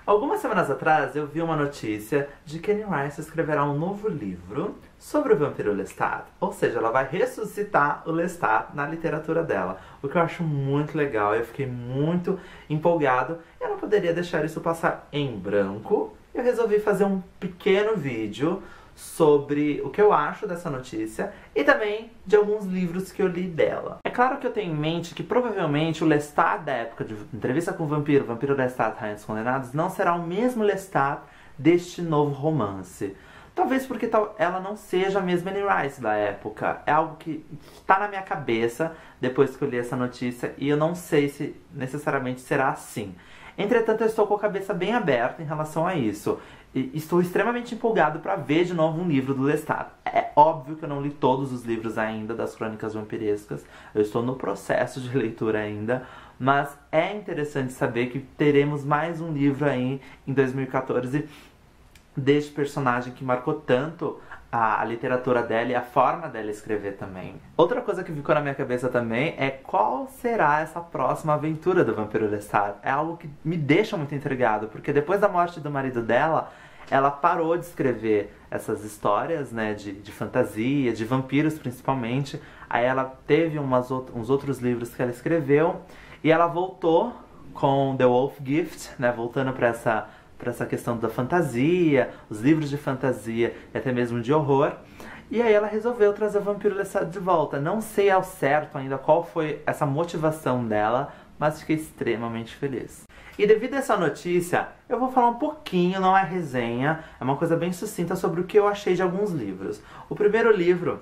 Algumas semanas atrás eu vi uma notícia de que Anne Rice escreverá um novo livro sobre o vampiro Lestat. Ou seja, ela vai ressuscitar o Lestat na literatura dela. O que eu acho muito legal, eu fiquei muito empolgado. E eu não poderia deixar isso passar em branco. Eu resolvi fazer um pequeno vídeo sobre o que eu acho dessa notícia e também de alguns livros que eu li dela. É claro que eu tenho em mente que provavelmente o Lestat da época de Entrevista com o Vampiro, Vampiro Lestat, Rainha dos Condenados, não será o mesmo Lestat deste novo romance. Talvez porque ela não seja a mesma Anne Rice da época. É algo que está na minha cabeça depois que eu li essa notícia e eu não sei se necessariamente será assim. Entretanto, eu estou com a cabeça bem aberta em relação a isso. E estou extremamente empolgado para ver de novo um livro do Lestat. É óbvio que eu não li todos os livros ainda das Crônicas Vampirescas. Eu estou no processo de leitura ainda. Mas é interessante saber que teremos mais um livro aí em 2014 deste personagem que marcou tanto a literatura dela e a forma dela escrever também. Outra coisa que ficou na minha cabeça também é qual será essa próxima aventura do Vampiro Lestat. É algo que me deixa muito intrigado, porque depois da morte do marido dela, ela parou de escrever essas histórias, né, de fantasia, de vampiros principalmente. Aí ela teve uns outros livros que ela escreveu e ela voltou com The Wolf Gift, né, voltando para essa questão da fantasia, os livros de fantasia e até mesmo de horror. E aí ela resolveu trazer o Vampiro Lestat de volta. Não sei ao certo ainda qual foi essa motivação dela, mas fiquei extremamente feliz. E devido a essa notícia, eu vou falar um pouquinho, não é resenha, é uma coisa bem sucinta sobre o que eu achei de alguns livros. O primeiro livro,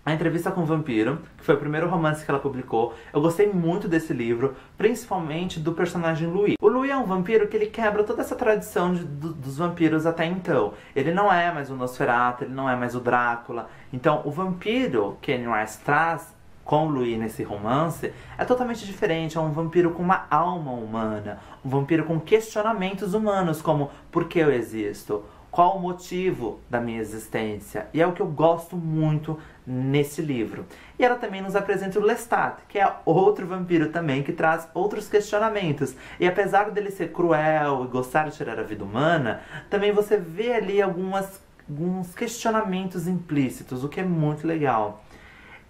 A Entrevista com o Vampiro, que foi o primeiro romance que ela publicou. Eu gostei muito desse livro, principalmente do personagem Louis. O Louis é um vampiro que ele quebra toda essa tradição dos vampiros até então. Ele não é mais o Nosferatu, ele não é mais o Drácula. Então, o vampiro que Anne Rice traz com o Louis nesse romance é totalmente diferente. É um vampiro com uma alma humana, um vampiro com questionamentos humanos, como: por que eu existo? Qual o motivo da minha existência? E é o que eu gosto muito nesse livro. E ela também nos apresenta o Lestat, que é outro vampiro também, que traz outros questionamentos. E apesar dele ser cruel e gostar de tirar a vida humana, também você vê ali alguns questionamentos implícitos, o que é muito legal.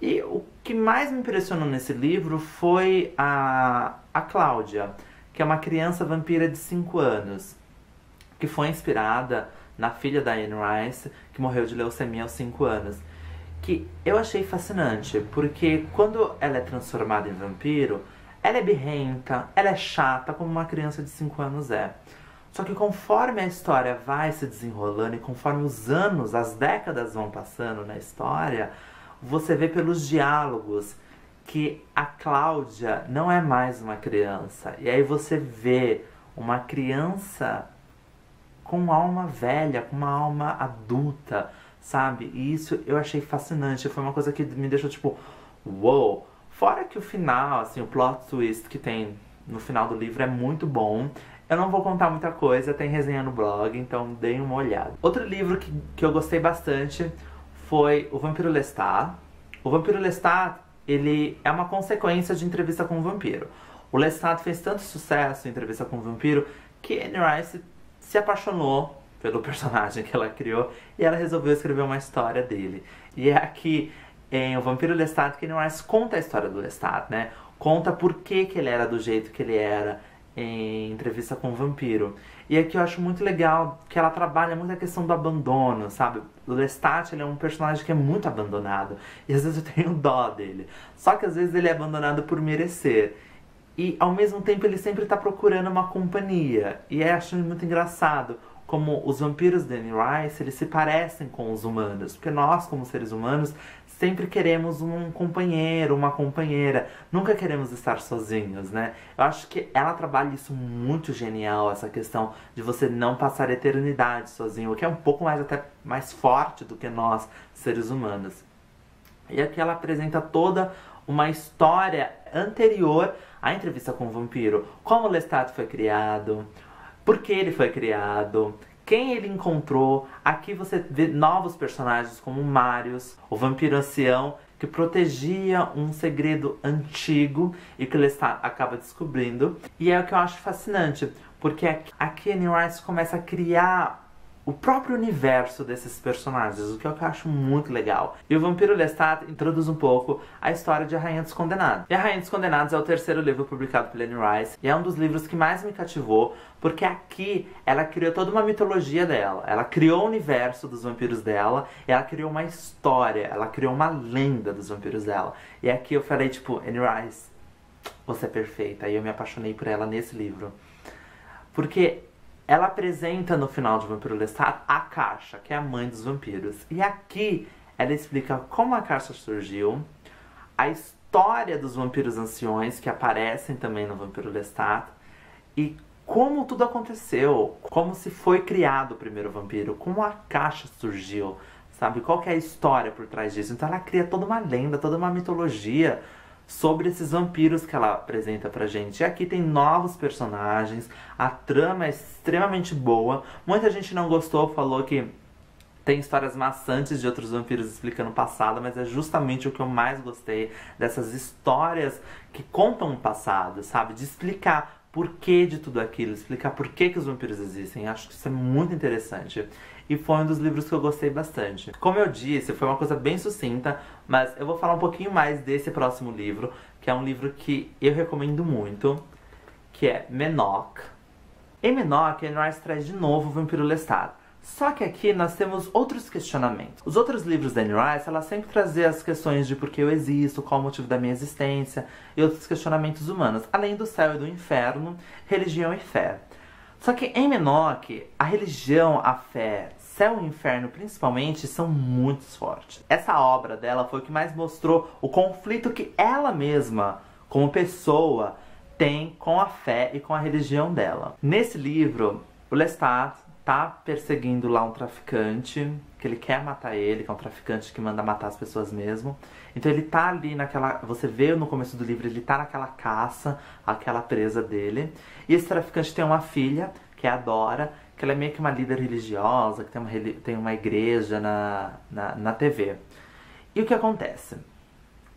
E o que mais me impressionou nesse livro foi a Cláudia, que é uma criança vampira de 5 anos, que foi inspirada na filha da Anne Rice, que morreu de leucemia aos 5 anos. Que eu achei fascinante, porque quando ela é transformada em vampiro, ela é birrenta, ela é chata, como uma criança de 5 anos é. Só que conforme a história vai se desenrolando e conforme os anos, as décadas vão passando na história, você vê pelos diálogos que a Cláudia não é mais uma criança. E aí você vê uma criança com uma alma velha, com uma alma adulta, sabe? E isso eu achei fascinante. Foi uma coisa que me deixou tipo, uou! Fora que o final, assim, o plot twist que tem no final do livro é muito bom. Eu não vou contar muita coisa, tem resenha no blog, então deem uma olhada. Outro livro que eu gostei bastante foi O Vampiro Lestat. O Vampiro Lestat, ele é uma consequência de Entrevista com o Vampiro. O Lestat fez tanto sucesso em Entrevista com o Vampiro que Anne Rice se apaixonou pelo personagem que ela criou e ela resolveu escrever uma história dele. E é aqui em O Vampiro Lestat que Anne Rice conta a história do Lestat, né? Conta por que ele era do jeito que ele era em Entrevista com o Vampiro. E aqui eu acho muito legal que ela trabalha muito a questão do abandono, sabe? O Lestat, ele é um personagem que é muito abandonado. E às vezes eu tenho dó dele. Só que às vezes ele é abandonado por merecer. E ao mesmo tempo ele sempre está procurando uma companhia. E eu acho muito engraçado como os vampiros de Anne Rice, eles se parecem com os humanos. Porque nós, como seres humanos, sempre queremos um companheiro, uma companheira. Nunca queremos estar sozinhos, né? Eu acho que ela trabalha isso muito genial, essa questão de você não passar a eternidade sozinho. O que é um pouco mais até mais forte do que nós, seres humanos. E aqui ela apresenta toda uma história anterior à Entrevista com o Vampiro. Como o Lestat foi criado, por que ele foi criado, quem ele encontrou. Aqui você vê novos personagens como Marius, o vampiro ancião, que protegia um segredo antigo e que o Lestat acaba descobrindo. E é o que eu acho fascinante, porque aqui a Anne Rice começa a criar o próprio universo desses personagens, o que eu acho muito legal. E o Vampiro Lestat introduz um pouco a história de A Rainha dos Condenados. E A Rainha dos Condenados é o terceiro livro publicado pela Anne Rice, e é um dos livros que mais me cativou, porque aqui ela criou toda uma mitologia dela. Ela criou o universo dos vampiros dela, e ela criou uma história, ela criou uma lenda dos vampiros dela. E aqui eu falei, tipo, Anne Rice, você é perfeita. E eu me apaixonei por ela nesse livro. Porque ela apresenta no final de Vampiro Lestat a Caixa, que é a mãe dos vampiros. E aqui ela explica como a Caixa surgiu, a história dos vampiros anciões, que aparecem também no Vampiro Lestat, e como tudo aconteceu, como se foi criado o primeiro vampiro, como a Caixa surgiu, sabe? Qual que é a história por trás disso. Então ela cria toda uma lenda, toda uma mitologia sobre esses vampiros que ela apresenta pra gente. E aqui tem novos personagens, a trama é extremamente boa. Muita gente não gostou, falou que tem histórias maçantes de outros vampiros explicando o passado, mas é justamente o que eu mais gostei, dessas histórias que contam o passado, sabe? De explicar por que de tudo aquilo, explicar por que os vampiros existem. Acho que isso é muito interessante. E foi um dos livros que eu gostei bastante. Como eu disse, foi uma coisa bem sucinta, mas eu vou falar um pouquinho mais desse próximo livro, que é um livro que eu recomendo muito, que é Menok. Em Menok, a Anne Rice traz de novo o Vampiro Lestat. Só que aqui nós temos outros questionamentos. Os outros livros da Anne Rice, ela sempre trazia as questões de por que eu existo, qual o motivo da minha existência, e outros questionamentos humanos, além do céu e do inferno, religião e fé. Só que em Menok, a religião, a fé, céu e inferno principalmente, são muito fortes. Essa obra dela foi o que mais mostrou o conflito que ela mesma, como pessoa, tem com a fé e com a religião dela. Nesse livro, o Lestat tá perseguindo lá um traficante, que ele quer matar ele, que é um traficante que manda matar as pessoas mesmo. Então ele tá ali naquela... Você vê no começo do livro, ele tá naquela caça, aquela presa dele. E esse traficante tem uma filha, que é a Dora, que ela é meio que uma líder religiosa, que tem uma igreja na TV. E o que acontece?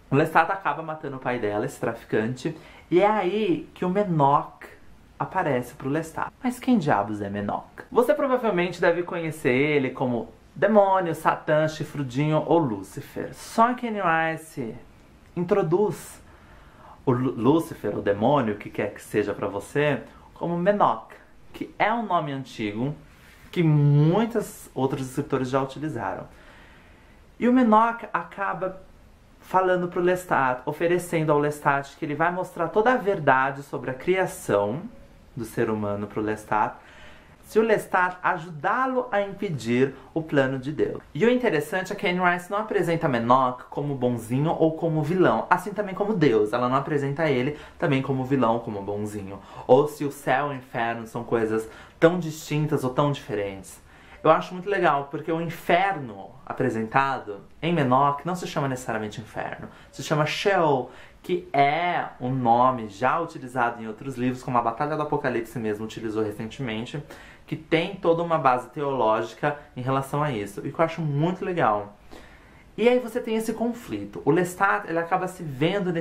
O Lestat acaba matando o pai dela, esse traficante, e é aí que o Menok aparece pro Lestat. Mas quem diabos é Menok? Você provavelmente deve conhecer ele como demônio, Satã, chifrudinho ou Lúcifer. Só que Anne Rice introduz o Lúcifer, o demônio, que quer que seja pra você, como Menok, que é um nome antigo que muitos outros escritores já utilizaram. E o Menok acaba falando pro Lestat, oferecendo ao Lestat que ele vai mostrar toda a verdade sobre a criação do ser humano pro Lestat, se o Lestat ajudá-lo a impedir o plano de Deus. E o interessante é que a Anne Rice não apresenta Menok como bonzinho ou como vilão, assim também como Deus. Ela não apresenta ele também como vilão, como bonzinho. Ou se o céu e o inferno são coisas tão distintas ou tão diferentes. Eu acho muito legal, porque o inferno apresentado em Menok não se chama necessariamente inferno, se chama Sheol, que é um nome já utilizado em outros livros, como a Batalha do Apocalipse mesmo utilizou recentemente, que tem toda uma base teológica em relação a isso, e que eu acho muito legal. E aí você tem esse conflito. O Lestat, ele acaba se vendo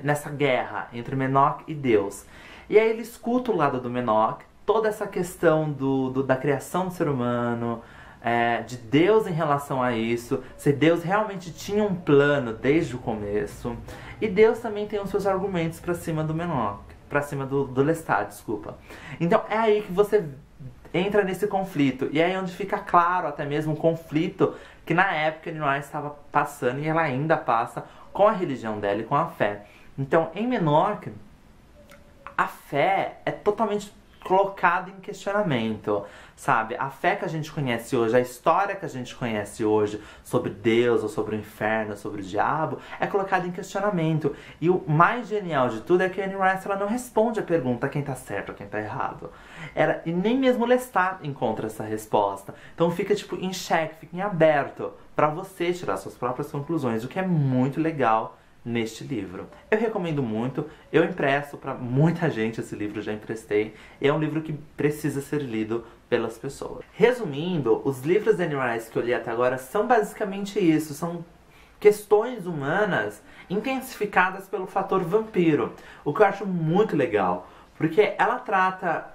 nessa guerra entre Menok e Deus. E aí ele escuta o lado do Menok, toda essa questão da criação do ser humano, de Deus em relação a isso, se Deus realmente tinha um plano desde o começo. E Deus também tem os seus argumentos pra cima do Menok, pra cima do Lestat, desculpa. Então é aí que você entra nesse conflito. E é aí onde fica claro até mesmo o conflito que na época Anne Rice estava passando, e ela ainda passa, com a religião dela e com a fé. Então em Menok, a fé é totalmente colocado em questionamento, sabe? A fé que a gente conhece hoje, a história que a gente conhece hoje sobre Deus, ou sobre o inferno, ou sobre o diabo, é colocada em questionamento. E o mais genial de tudo é que a Anne Rice, ela não responde a pergunta quem tá certo ou quem tá errado. E nem mesmo Lestat encontra essa resposta. Então fica tipo em xeque, fica em aberto pra você tirar suas próprias conclusões, o que é muito legal neste livro. Eu recomendo muito, eu empresto pra muita gente esse livro, já emprestei. É um livro que precisa ser lido pelas pessoas. Resumindo, os livros da Anne Rice que eu li até agora são basicamente isso, são questões humanas intensificadas pelo fator vampiro, o que eu acho muito legal, porque ela trata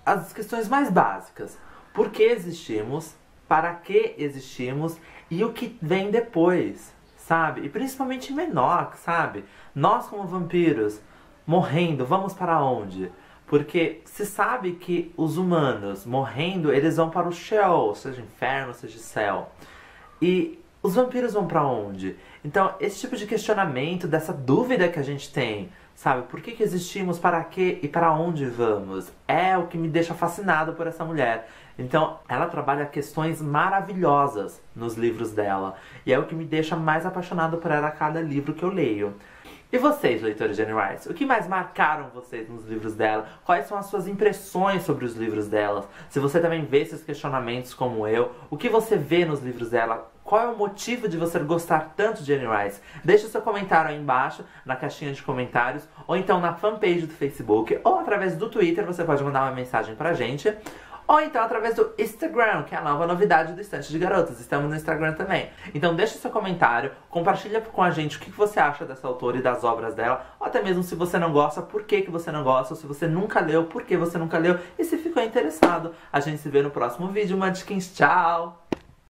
as questões mais básicas. Por que existimos? Para que existimos? E o que vem depois, sabe? E principalmente menor, sabe? Nós como vampiros, morrendo, vamos para onde? Porque se sabe que os humanos, morrendo, eles vão para o Sheol, seja inferno, seja céu. E os vampiros vão pra onde? Então, esse tipo de questionamento, dessa dúvida que a gente tem, sabe? Por que existimos, para quê e para onde vamos? É o que me deixa fascinado por essa mulher. Então, ela trabalha questões maravilhosas nos livros dela. E é o que me deixa mais apaixonado por ela a cada livro que eu leio. E vocês, leitores de Anne Rice? O que mais marcaram vocês nos livros dela? Quais são as suas impressões sobre os livros delas? Se você também vê esses questionamentos como eu, o que você vê nos livros dela? Qual é o motivo de você gostar tanto de Anne Rice? Deixe o seu comentário aí embaixo, na caixinha de comentários, ou então na fanpage do Facebook, ou através do Twitter, você pode mandar uma mensagem pra gente. Ou então através do Instagram, que é a nova novidade do Estante de Garotas. Estamos no Instagram também. Então deixa seu comentário, compartilha com a gente o que você acha dessa autora e das obras dela. Ou até mesmo se você não gosta, por que você não gosta. Ou se você nunca leu, por que você nunca leu. E se ficou interessado. A gente se vê no próximo vídeo. Munchkins, tchau!